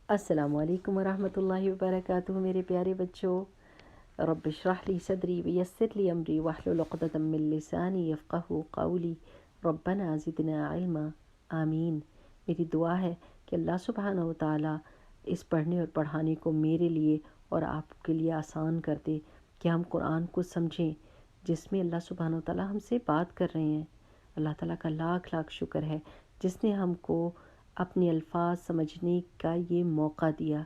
السلام علیکم ورحمۃ اللہ وبرکاتہ میرے پیارے بچوں. رب اشرح لی صدری ویسر لی امری واحلل عقدۃ من لسانی یفقہوا قولی. ربنا زدنا علما. آمین. میری دعا ہے کہ اللہ سبحانہ و تعالیٰ اس پڑھنے اور پڑھانے کو میرے لیے اور آپ کے لیے آسان کر دے کہ ہم قرآن کو سمجھیں، جس میں اللہ سبحانہ و تعالیٰ ہم سے بات کر رہے ہیں. اللہ تعالیٰ کا لاکھ لاکھ شکر ہے جس نے ہم کو اپنے الفاظ سمجھنے کا یہ موقع دیا.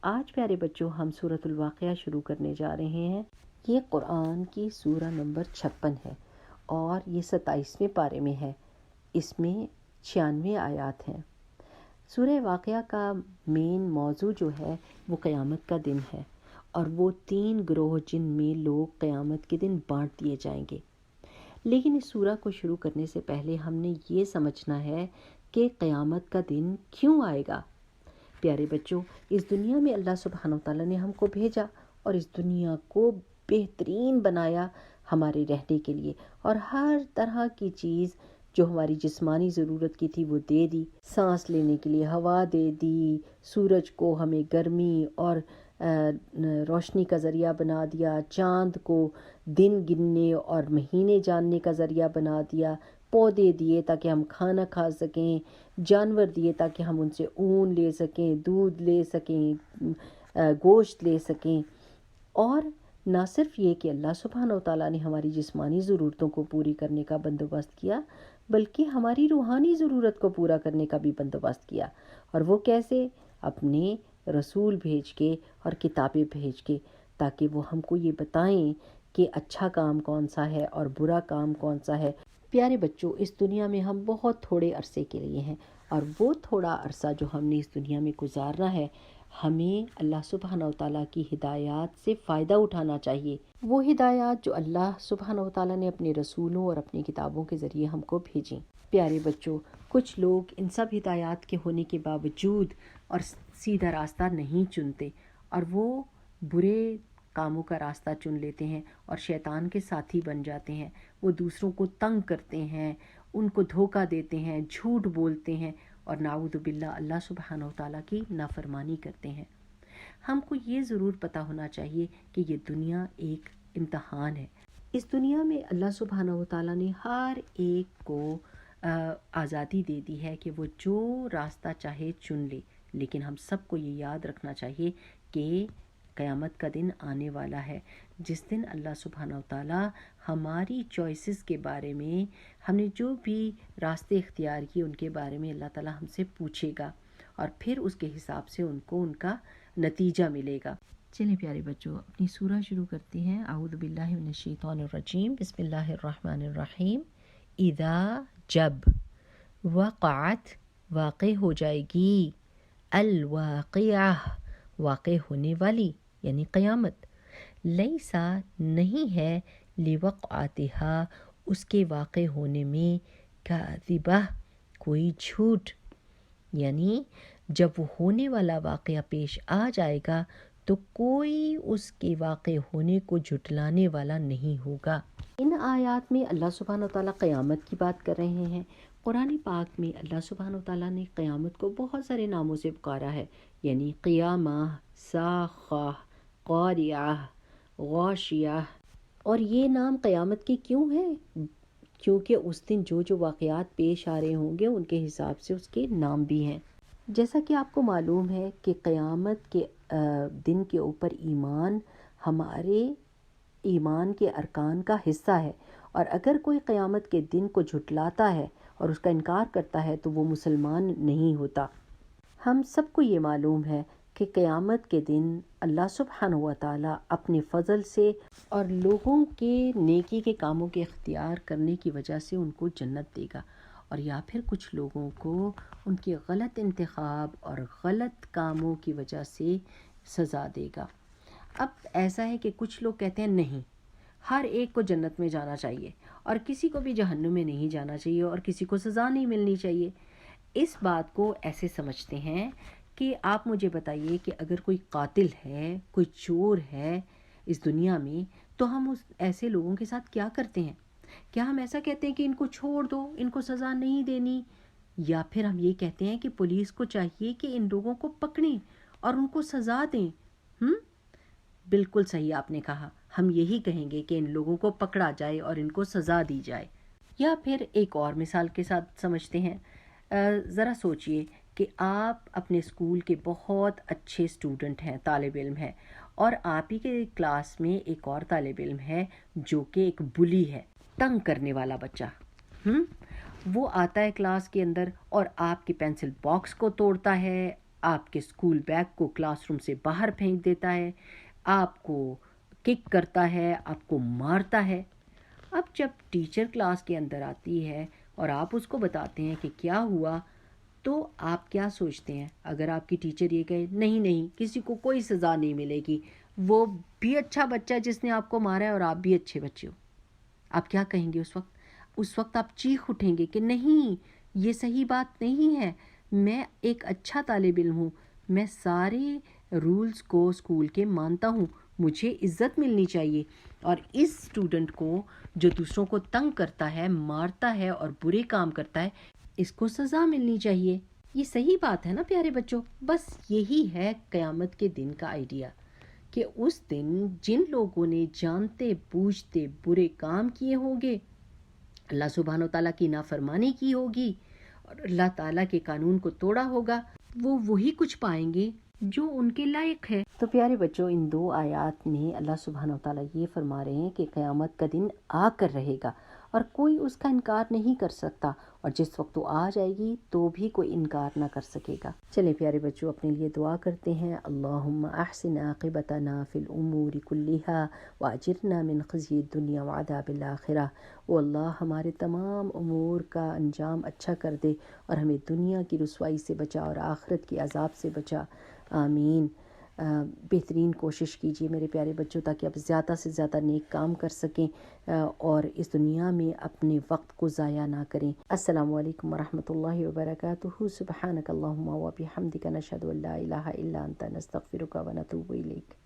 آج پیارے بچوں ہم سورۃ الواقعہ شروع کرنے جا رہے ہیں. یہ قرآن کی سورہ نمبر 56 ہے اور یہ 27ویں پارے میں ہے. اس میں 96 آیات ہیں. سورہ واقعہ کا مین موضوع جو ہے وہ قیامت کا دن ہے اور وہ 3 گروہ جن میں لوگ قیامت کے دن بانٹ دیے جائیں گے. لیکن اس سورہ کو شروع کرنے سے پہلے ہم نے یہ سمجھنا ہے کہ قیامت کا دن کیوں آئے گا. پیارے بچوں، اس دنیا میں اللہ سبحانہ و تعالیٰ نے ہم کو بھیجا اور اس دنیا کو بہترین بنایا ہمارے رہنے کے لیے، اور ہر طرح کی چیز جو ہماری جسمانی ضرورت کی تھی وہ دے دی. سانس لینے کے لیے ہوا دے دی، سورج کو ہمیں گرمی اور روشنی کا ذریعہ بنا دیا، چاند کو دن گننے اور مہینے جاننے کا ذریعہ بنا دیا، پودے دیے تاکہ ہم کھانا کھا سکیں، جانور دیے تاکہ ہم ان سے اون لے سکیں، دودھ لے سکیں، گوشت لے سکیں. اور نہ صرف یہ کہ اللہ سبحانہ و تعالیٰ نے ہماری جسمانی ضرورتوں کو پوری کرنے کا بندوبست کیا، بلکہ ہماری روحانی ضرورت کو پورا کرنے کا بھی بندوبست کیا. اور وہ کیسے؟ اپنے رسول بھیج کے اور کتابیں بھیج کے، تاکہ وہ ہم کو یہ بتائیں کہ اچھا کام کون سا ہے اور برا کام کون سا ہے. پیارے بچوں، اس دنیا میں ہم بہت تھوڑے عرصے کے لیے ہیں، اور وہ تھوڑا عرصہ جو ہم نے اس دنیا میں گزارنا ہے، ہمیں اللہ سبحانہ و تعالیٰ کی ہدایات سے فائدہ اٹھانا چاہیے. وہ ہدایات جو اللہ سبحانہ و تعالیٰ نے اپنے رسولوں اور اپنی کتابوں کے ذریعے ہم کو بھیجیں. پیارے بچوں، کچھ لوگ ان سب ہدایات کے ہونے کے باوجود اور سیدھا راستہ نہیں چنتے، اور وہ برے کاموں کا راستہ چن لیتے ہیں اور شیطان کے ساتھی بن جاتے ہیں. وہ دوسروں کو تنگ کرتے ہیں، ان کو دھوکہ دیتے ہیں، جھوٹ بولتے ہیں اور نعوذ باللہ اللہ سبحانہ و تعالیٰ کی نافرمانی کرتے ہیں. ہم کو یہ ضرور پتہ ہونا چاہیے کہ یہ دنیا ایک امتحان ہے. اس دنیا میں اللہ سبحانہ و تعالیٰ نے ہر ایک کو آزادی دے دی ہے کہ وہ جو راستہ چاہے چن لے، لیکن ہم سب کو یہ یاد رکھنا چاہیے کہ قیامت کا دن آنے والا ہے، جس دن اللہ سبحانہ و تعالیٰ ہماری چوائسز کے بارے میں، ہم نے جو بھی راستے اختیار کیے ان کے بارے میں اللہ تعالیٰ ہم سے پوچھے گا، اور پھر اس کے حساب سے ان کو ان کا نتیجہ ملے گا. چلیں پیارے بچوں، اپنی سورہ شروع کرتے ہیں. اعوذ باللہ من الشیطان الرجیم. بسم اللہ الرحمن الرحیم. اذا، جب، وقعت، واقع ہو جائے گی، الواقعہ، واقع ہونے والی یعنی قیامت، لیسا، نہیں ہے، لوقعتہا، اس کے واقع ہونے میں، کاذبہ، کوئی جھوٹ. یعنی جب وہ ہونے والا واقعہ پیش آ جائے گا تو کوئی اس کے واقع ہونے کو جھٹلانے والا نہیں ہوگا. ان آیات میں اللہ سبحانہ و تعالیٰ قیامت کی بات کر رہے ہیں. قرآن پاک میں اللہ سبحانہ و تعالیٰ نے قیامت کو بہت سارے ناموں سے پکارا ہے، یعنی قیامہ، ساخہ، قاریعہ، غاشیہ. اور یہ نام قیامت کے کیوں ہیں؟ کیونکہ اس دن جو جو واقعات پیش آ رہے ہوں گے ان کے حساب سے اس کے نام بھی ہیں. جیسا کہ آپ کو معلوم ہے کہ قیامت کے دن کے اوپر ایمان ہمارے ایمان کے ارکان کا حصہ ہے، اور اگر کوئی قیامت کے دن کو جھٹلاتا ہے اور اس کا انکار کرتا ہے تو وہ مسلمان نہیں ہوتا. ہم سب کو یہ معلوم ہے کہ قیامت کے دن اللہ سبحانہ و تعالیٰ اپنے فضل سے اور لوگوں کے نیکی کے کاموں کے اختیار کرنے کی وجہ سے ان کو جنت دے گا، اور یا پھر کچھ لوگوں کو ان کے غلط انتخاب اور غلط کاموں کی وجہ سے سزا دے گا. اب ایسا ہے کہ کچھ لوگ کہتے ہیں نہیں، ہر ایک کو جنت میں جانا چاہیے اور کسی کو بھی جہنم میں نہیں جانا چاہیے اور کسی کو سزا نہیں ملنی چاہیے. اس بات کو ایسے سمجھتے ہیں کہ آپ مجھے بتائیے کہ اگر کوئی قاتل ہے، کوئی چور ہے اس دنیا میں، تو ہم اس ایسے لوگوں کے ساتھ کیا کرتے ہیں؟ کیا ہم ایسا کہتے ہیں کہ ان کو چھوڑ دو، ان کو سزا نہیں دینی، یا پھر ہم یہ کہتے ہیں کہ پولیس کو چاہیے کہ ان لوگوں کو پکڑیں اور ان کو سزا دیں. بالکل صحیح آپ نے کہا، ہم یہی کہیں گے کہ ان لوگوں کو پکڑا جائے اور ان کو سزا دی جائے. یا پھر ایک اور مثال کے ساتھ سمجھتے ہیں. ذرا سوچئے کہ آپ اپنے اسکول کے بہت اچھے اسٹوڈنٹ ہیں، طالب علم ہیں، اور آپ ہی کے کلاس میں ایک اور طالب علم ہے جو کہ ایک بلی ہے، تنگ کرنے والا بچہ. وہ آتا ہے کلاس کے اندر اور آپ کے پینسل باکس کو توڑتا ہے، آپ کے اسکول بیگ کو کلاس روم سے باہر پھینک دیتا ہے، آپ کو کک کرتا ہے، آپ کو مارتا ہے. اب جب ٹیچر کلاس کے اندر آتی ہے اور آپ اس کو بتاتے ہیں کہ کیا ہوا، تو آپ کیا سوچتے ہیں؟ اگر آپ کی ٹیچر یہ کہے نہیں نہیں کسی کو کوئی سزا نہیں ملے گی، وہ بھی اچھا بچہ جس نے آپ کو مارا ہے اور آپ بھی اچھے بچے ہو، آپ کیا کہیں گے اس وقت؟ اس وقت آپ چیخ اٹھیں گے کہ نہیں، یہ صحیح بات نہیں ہے، میں ایک اچھا طالب علم ہوں، میں سارے رولز کو اسکول کے مانتا ہوں، مجھے عزت ملنی چاہیے، اور اس اسٹوڈنٹ کو جو دوسروں کو تنگ کرتا ہے، مارتا ہے اور برے کام کرتا ہے، اس کو سزا ملنی چاہیے. یہ صحیح بات ہے نا پیارے بچوں؟ بس یہی ہے قیامت کے دن کا آئیڈیا، کہ اس دن جن لوگوں نے جانتے بوجھتے برے کام کیے ہوں گے، اللہ سبحانہ و تعالیٰ کی نافرمانی کی ہوگی اور اللہ تعالیٰ کے قانون کو توڑا ہوگا، وہ وہی کچھ پائیں گے جو ان کے لائق ہے. تو پیارے بچوں، ان دو آیات میں اللہ سبحانہ و تعالیٰ یہ فرما رہے ہیں کہ قیامت کا دن آ کر رہے گا اور کوئی اس کا انکار نہیں کر سکتا، اور جس وقت وہ آ جائے گی تو بھی کوئی انکار نہ کر سکے گا. چلیں پیارے بچوں، اپنے لیے دعا کرتے ہیں. اللہم احسن عاقبتنا فی الامور کلہا واجرنا من خزی الدنیا وعذاب الآخرہ. او اللہ، ہمارے تمام امور کا انجام اچھا کر دے اور ہمیں دنیا کی رسوائی سے بچا اور آخرت کے عذاب سے بچا. آمین. بہترین کوشش کیجیے میرے پیارے بچوں، تاکہ آپ زیادہ سے زیادہ نیک کام کر سکیں اور اس دنیا میں اپنے وقت کو ضائع نہ کریں. السلام علیکم ورحمۃ اللہ وبرکاتہ. سبحانک اللہم و بحمدک، نشہد ان لا الہ الا انت، نستغفرک و نتوب الیک.